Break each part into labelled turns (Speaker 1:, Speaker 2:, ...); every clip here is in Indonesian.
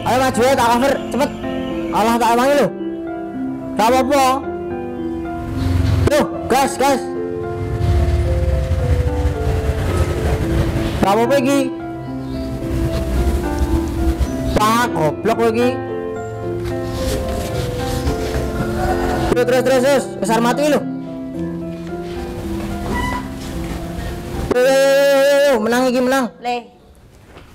Speaker 1: Ayo maju ya, tak cover, cepet. Allah tak emangi lo. Gak apa-apa. Loh, gas. Gak apa-apa iki. Pak, goblok lagi. Terus, besar mati lo. Menang iki, menang.
Speaker 2: Le.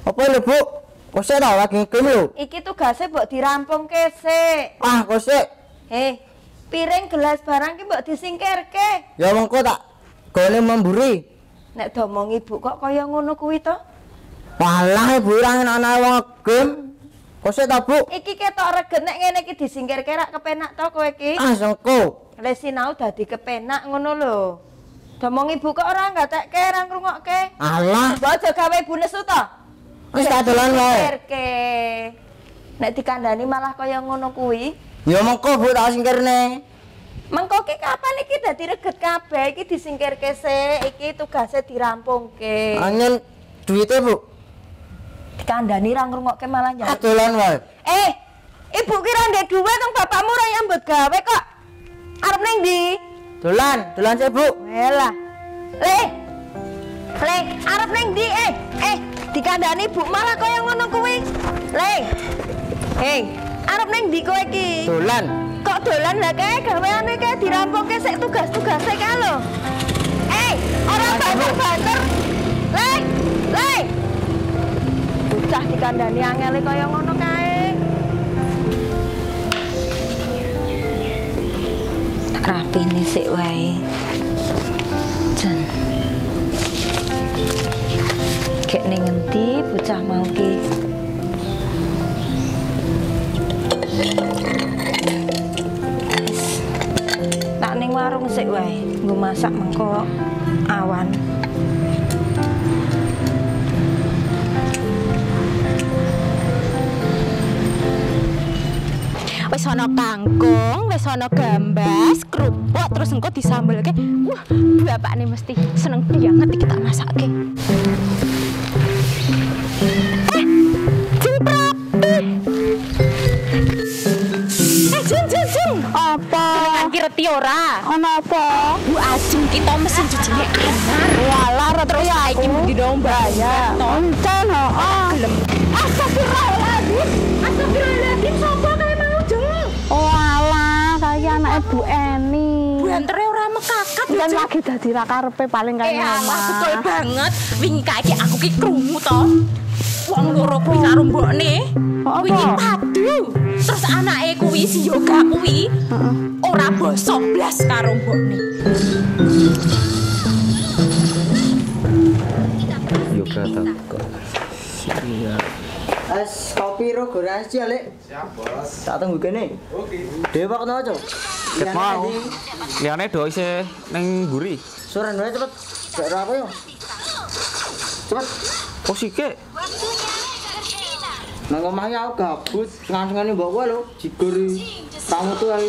Speaker 1: Apa lo, Bu? Kosek tau lagi ngeklaim lho.
Speaker 2: Iki tugasnya mbok dirampungke sik.
Speaker 1: Ah, kosek.
Speaker 2: Piring gelas barang ki mbok disingkirke.
Speaker 1: Ya mengko tak gone memburi.
Speaker 2: Nek domong ibu kok kaya ngono kuwi to?
Speaker 1: Walah ibu ora ana wong ngegem. Kosek ta, Bu?
Speaker 2: Iki ketok reget nek ngene iki disingkirke rak kepenak to kowe iki.
Speaker 1: Ah, sengko.
Speaker 2: Le sinau dadi kepenak ngono lho. Domong ibu kok ora ngatekke, ora ngrungokke.
Speaker 1: Alah,
Speaker 2: Mbok aja gawe ibu nesu to.
Speaker 1: wis tak dolan wae.
Speaker 2: Nek dikandani malah kaya ngono kuwi.
Speaker 1: Ya mengko Bu tak singkirne.
Speaker 2: Mengko ki kapan iki dadi reget kabeh iki disingkirke sik, iki tugasnya dirampungke.
Speaker 1: Anyen duite, Bu.
Speaker 2: Dikandani ra ngrungokke malah
Speaker 1: Tak
Speaker 2: nyari.
Speaker 1: dolan wae.
Speaker 2: Ibu ki ra ndek dhuwit tong bapakmu ra nyambut gawe kok. Arep ning ndi?
Speaker 1: Dolan sik, Bu.
Speaker 2: Welah. Le, arep ning ndi? Dikandani Bu malah kaya ngono kuwi. Le. Arep ning ndi kowe iki?
Speaker 1: Dolan.
Speaker 2: Kok dolan lah kae gaweane kae dirampungke sik tugas-tugase kae lho. Ora banter-banter. Le. Bocah dikandani angele kaya ngono kae. Rapine sik wae. Jan. Kek ning ngendi bocah mau ki? Tak ning warung sik wae, nggo masak mengko awan. Wis ana kangkung, wis ana gambas, kerupuk, terus engko disambelke. Wah, bapakne mesti seneng banget iki tak masakke. Jeng. Apa? Ngerti reti ora? Ana apa? Bu Ajeng kita mesin cucine anyar. Walah terus saiki mesti bayar. Tonton gelem. Astagfirullahaladzim sapa kae mau jeng? Walah kaya anake Bu Eni. Bantere ora mekakat kan lagi dadi ra karepe paling kaya omah. Betul banget. Wingi kae aku ki krungu to. Wong loro kuwi karo mbokne. Kuwi ki padu. Terus anake kuwi si Yoga kuwi ora basa blas karo mbokne.
Speaker 3: Yoga tak. Iya.
Speaker 1: Es kopi ro gorengan sih, Lek.
Speaker 3: Siap, Bos.
Speaker 1: Tak tunggu kene.
Speaker 3: Oke.
Speaker 1: Dewa kena aja.
Speaker 3: Ket mau. Liyane do isih ning mburi.
Speaker 1: Suren wae cepet. Gak ora aku yo. Cepet.
Speaker 3: Oh sike.
Speaker 1: Nang omahe aku gabut, sengan-sengane mbok kowe lho, jigur tamu tuh ae.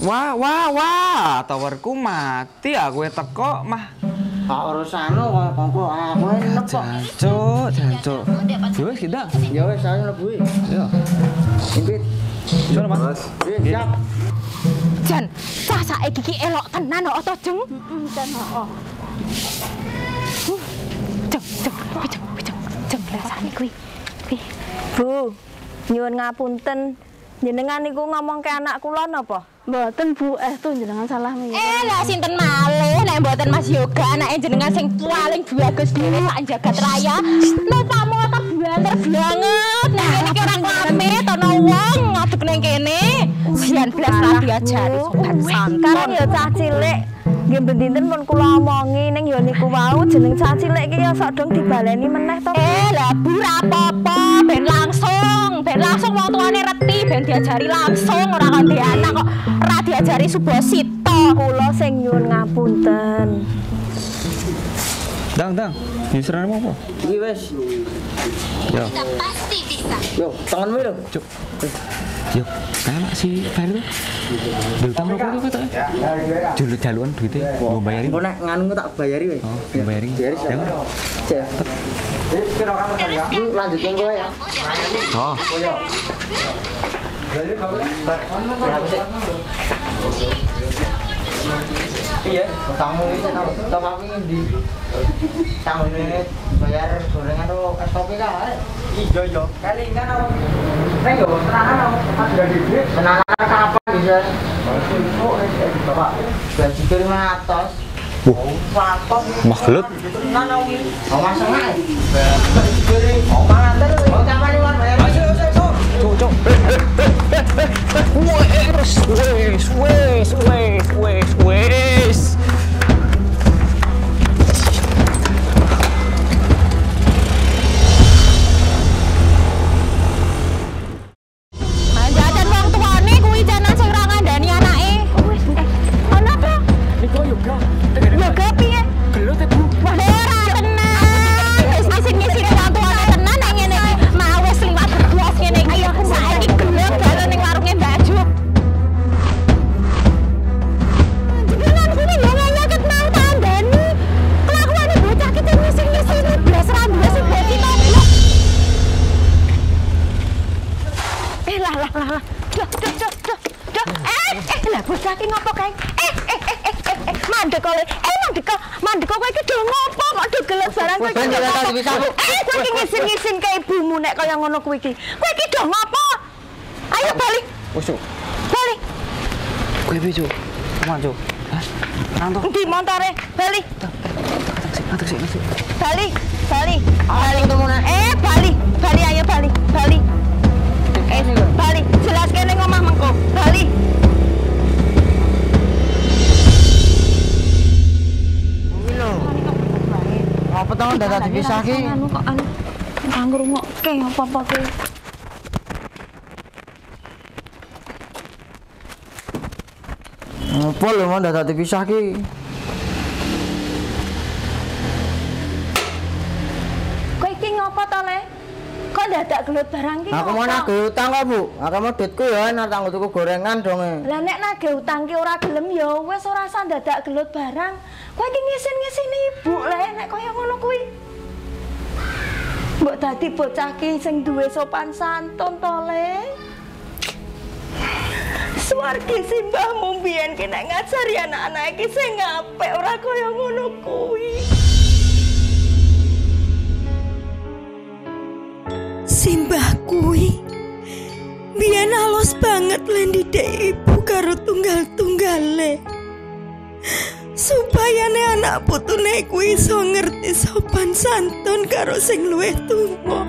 Speaker 3: Wah, towerku mati aku teko mah.
Speaker 1: Kak urusane kok kongko aku enek kok.
Speaker 3: Jancuk. Wis kita.
Speaker 1: Ya wis ayo mlebu.
Speaker 3: Yo.
Speaker 1: Impit.
Speaker 3: Sono Mas.
Speaker 1: Siap.
Speaker 2: Jan, saiki iki elok tenan kok to, Jeng? Jan, Jeng, rasane kuwi. Bu, nyuwun ngapunten. Jenengan niku ngomong ke anak kula napa?
Speaker 4: Mboten Bu, tuh jenengan salah nih.
Speaker 2: Lah sinten malih nek mboten Mas Yoga anake jenengan sing paling bagus dhewe sak jagat raya. Lupamu ta banter banget. Nek kene iki ora pamit ana wong ngadeg ning kene. 19 ra diajari sopan sangkan ya cah cilik. Nggih bendinten pun kula omongi ning ya niku wau jeneng cah cilik iki ya sok dong dibaleni meneh to. Lah Bu ra apa-apa ben langsung wong tuane reti ben diajari langsung ora kon di anak kok ora diajari Subasita. Kula sing nyuwun ngapunten.
Speaker 3: Dang. Nyusuran apa?
Speaker 1: Iki wis.
Speaker 3: Yo.
Speaker 2: Pasti bisa.
Speaker 1: Yo, tanganmu lho.
Speaker 3: Cuk. Yo, kayak si Fer tuh. Diutang berapa tuh kata? Julu jaluan duitnya, mau bayarin.
Speaker 1: Engko nek nganu tak bayari wis.
Speaker 3: Oh, mau bayarin. Jangan.
Speaker 1: Lanjutin kowe ya.
Speaker 3: Oh.
Speaker 1: Iya, utangmu itu utang di tanggung ini bayar gorengan atau SOP kae. Iya. Kelingan aku. Nek yo tenanan aku, pas udah di duit. Tenanan kapan bisa? Bapak, gaji kirim atas. Watot.
Speaker 3: Makhluk.
Speaker 1: Tenan aku iki. Oh, masang ae. Kirim. Oh, mangan terus. Oh, sampean luar bayar. Ayo.
Speaker 3: Cuk. Wes.
Speaker 2: Jajan wong tuane kuwi janan sing ra ngandani anake. Wis entek. Ana apa?
Speaker 3: Niko yoga.
Speaker 2: Yoga piye?
Speaker 3: Gelut Bu.
Speaker 2: Wah, ora tenan. Wis ngisi wong tuane tenan nek ngene iki. Mau wis liwat blas ngene iki. Saiki gelem dalan ning warunge Mbak Ju. Jenengan kuwi yo ngayak nang tandani. Kelakuane bocah iki ngisi-ngisi blas ra duwe sing dadi goblok. Lah. Duh. Lah bocah iki ngopo kae? Mandek kowe. Mandek kowe iki do ngopo kok do gelet barang kowe.
Speaker 1: Ben jare tak bisa, Bu.
Speaker 2: Kowe iki ngisin-ngisin ke ibumu nek kaya ngono kuwi iki. Kowe iki do ngopo? Ayo balik.
Speaker 3: Wes, Cuk.
Speaker 2: Balik.
Speaker 3: Kowe piye, Cuk? Aman, Cuk. Hah? Nanto.
Speaker 2: Ndi montore? Balik.
Speaker 3: Nanti sih.
Speaker 2: Balik.
Speaker 1: Ketemu nek.
Speaker 2: Balik ayo balik. Balik. Jelas kene ngomah mengko. Balik.
Speaker 1: Apa to dadak dipisah ki?
Speaker 2: Anu kok anggur ngokke apa-apa kuwi.
Speaker 1: Apa lho mau dadak dipisah ki?
Speaker 2: Kowe iki ngopo to, Le? Kok dadak gelut barang ki?
Speaker 1: Aku mau nagih utang kok, Bu. Aku mau duitku ya nek tanggo tuku gorengan dong.
Speaker 2: Lah nek nagih utang ki ora gelem ya wis ora usah dadak gelut barang. Kowe iki ngisin-ngisini ibu Le nek kaya ngono kuwi. Mbok dadi bocah ki sing duwe sopan santun to, Le. Swargi simbahmu mbiyen ki nek ngajari anak-anak iki sing apik ora kaya ngono kuwi.
Speaker 5: Simbah kuwi biyen alus banget lan didik ibu karo tunggal-tunggale. Supaya anak putune kuwi iso ngerti sopan santun karo sing luwih tuwa.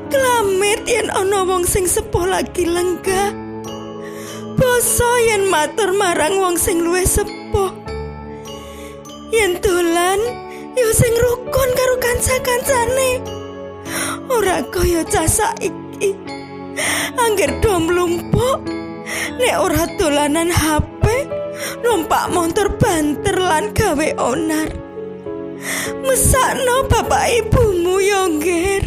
Speaker 5: Klamit yen ana wong sing sepuh lagi lenggah. Basa yen matur marang wong sing luwih sepuh. Yen dolan yo sing rukun karo kanca-kancane. Ora kaya cah saiki. Angger do mlumpuk nek ora dolanan HP, numpak motor banter lan gawe onar. Mesakno bapak ibumu yo ngger.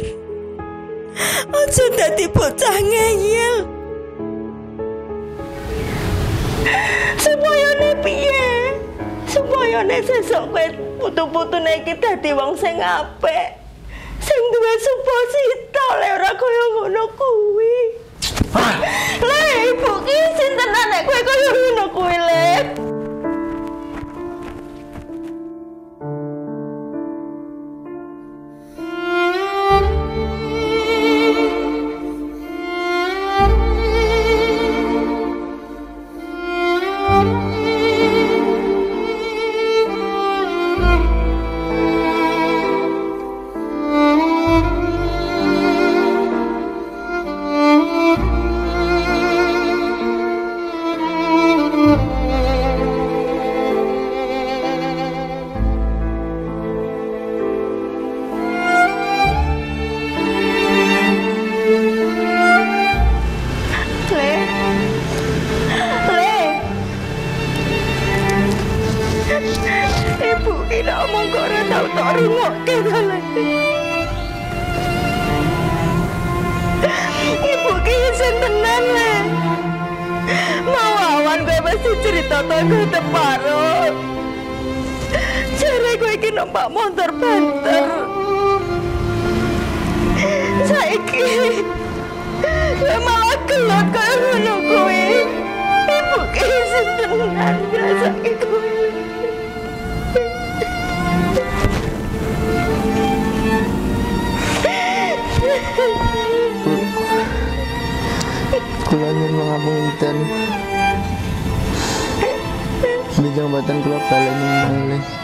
Speaker 5: Aja dadi bocah ngeyel. Supayane piye? Supayane sesuk kowe putu-putune iki dadi wong sing apik. Sing duwe suposito le ora kaya ngono kuwi. Le ibu ki sinten nek kowe kaya ngono kuwi le. tetangga Deparot. Jare kowe iki numpak motor banter. Saiki kowe malah gelap kaya ngono kowe. Ibu ki senengan ngrasake kowe.
Speaker 6: Kula nyuwun pangapunten. Bijang boten kula baleni malih.